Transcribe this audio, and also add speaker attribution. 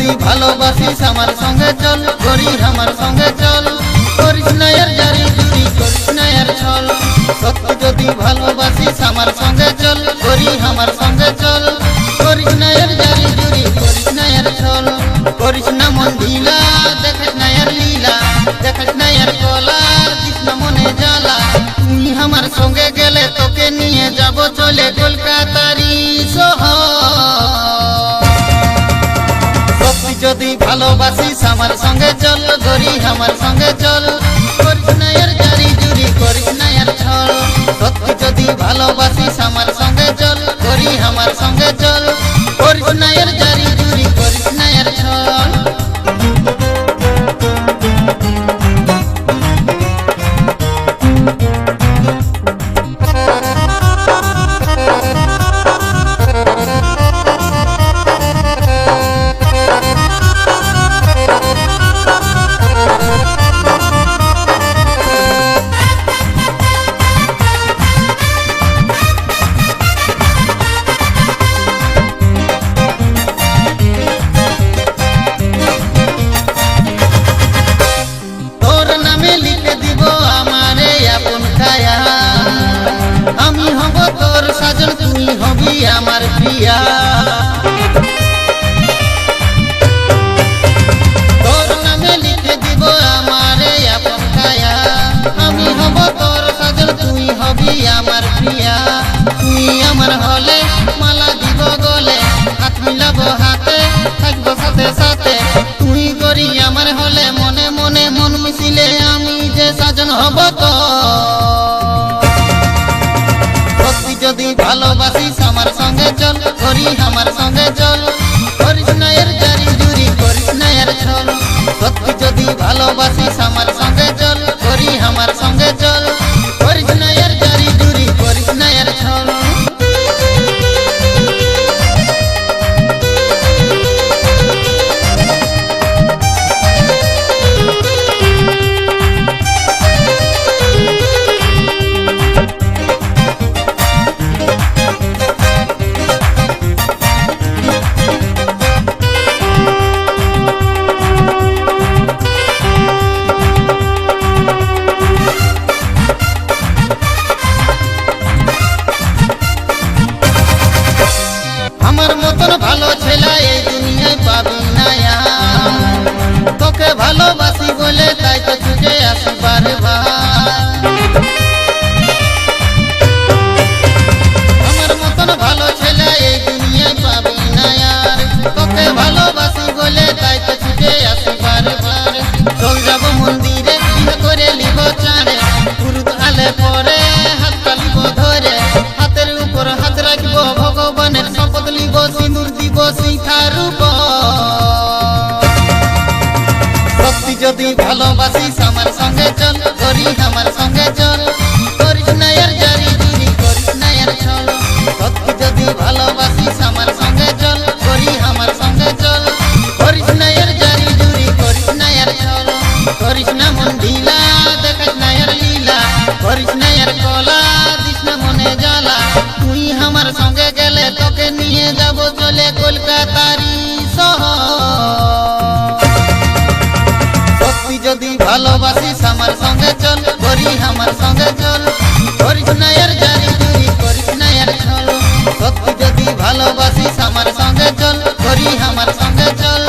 Speaker 1: যদি ভালোবাসিস আমার সঙ্গে চল, করি আমার সঙ্গে চল, করিস না আর জারি জুরি, করিস না আর ছল। সত্যি যদি ভালোবাসিস আমার সঙ্গে চল, করি আমার সঙ্গে চল, করিস না আর জারি জুরি, করিস না আর ছল। করিস না মন ঢিলা, দেখিস না আর লীলা, দেখিস না আর কলার, দিস না মনে জ্বালা। তুই আমার সঙ্গে গেলে তোকে নিয়ে যাব চলে কলকাতারি শহর। সত্যি যদি ভালোবাসিস আমার সঙ্গে চল, করি আমার সঙ্গে চল, করিস না আর জারি জুরি, করিস না আর ছল। সত্যি যদি ভালোবাসিস আমার সঙ্গে চল, করি আমার সঙ্গে চল, করিস না আর জারি জুরি, করিস না আর ছল। আমি হব তোর সাজন, তুই হবি আমার প্রিয়া। তোর নামে লিখে দিব আমার আপন কায়া। আমি হব তোর সাজন, তুই হবি আমার প্রিয়া। তুই আমার হলে মালা দিব গলে, হাত মিলাবো হাতে, থাকবো সাথে সাথে। তুই করি আমার হলে মনে মনে মন মিশিলে, আমি যে সাজন হব তো। যদি ভালোবাসিস আমার সঙ্গে চল, করি আমার সঙ্গে চল, করিস না আর জারি জুরি, করিস না আর ছল। সত্যি যদি ভালোবাসিস আমার সঙ্গে চল, করি আমার সঙ্গে চল, করিস না আর জারি জুরি, করিস না আর ছল। আমার মতন ভালো ছেলে এই দুনিয়ায় পাবি না। তোকে ভালোবাসি বলে তাই তো ছুটে আসি বারবার। আমার মতন ভালো ছেলে এই দুনিয়ায় পাবি না। তোকে ভালোবাসি বলে তাই তো ছুটে আসি বারবার। চল যাব মন্দিরে, বিয়ে করে লিব চাঁড়ে, গুরুদ আলে পরে হাতটা লিব ধরে, হাতের উপর হাত রাখবো, ভগবানের শপথ লিব, সিঁদুর দিব শিখার উপর। সত্যি যদি ভালোবাসিস আমার সঙ্গে চল, করি আমার সঙ্গে চল, করিস না আর জারি জুরি, করিস না আর ছল। সত্যি যদি ভালোবাসিস আমার সঙ্গে চল, করি আমার সঙ্গে চল, করিস না আর জারি জুরি, করিস না আর ছল। করিস না মন ঢিলা, দেখিস না আর লীলা, করিস না আর কলা, দিস না মনে জ্বালা। তুই আমার সঙ্গে গেলে তোকে নিয়ে যাব চলে কলকাতারি শহর। সত্যি যদি ভালোবাসিস আমার সঙ্গে চল, করি আমার সঙ্গে চল, করিস না আর জারি জুরি, করিস না আর ছল। সত্যি যদি ভালোবাসিস আমার সঙ্গে চল, করি আমার সঙ্গে চল,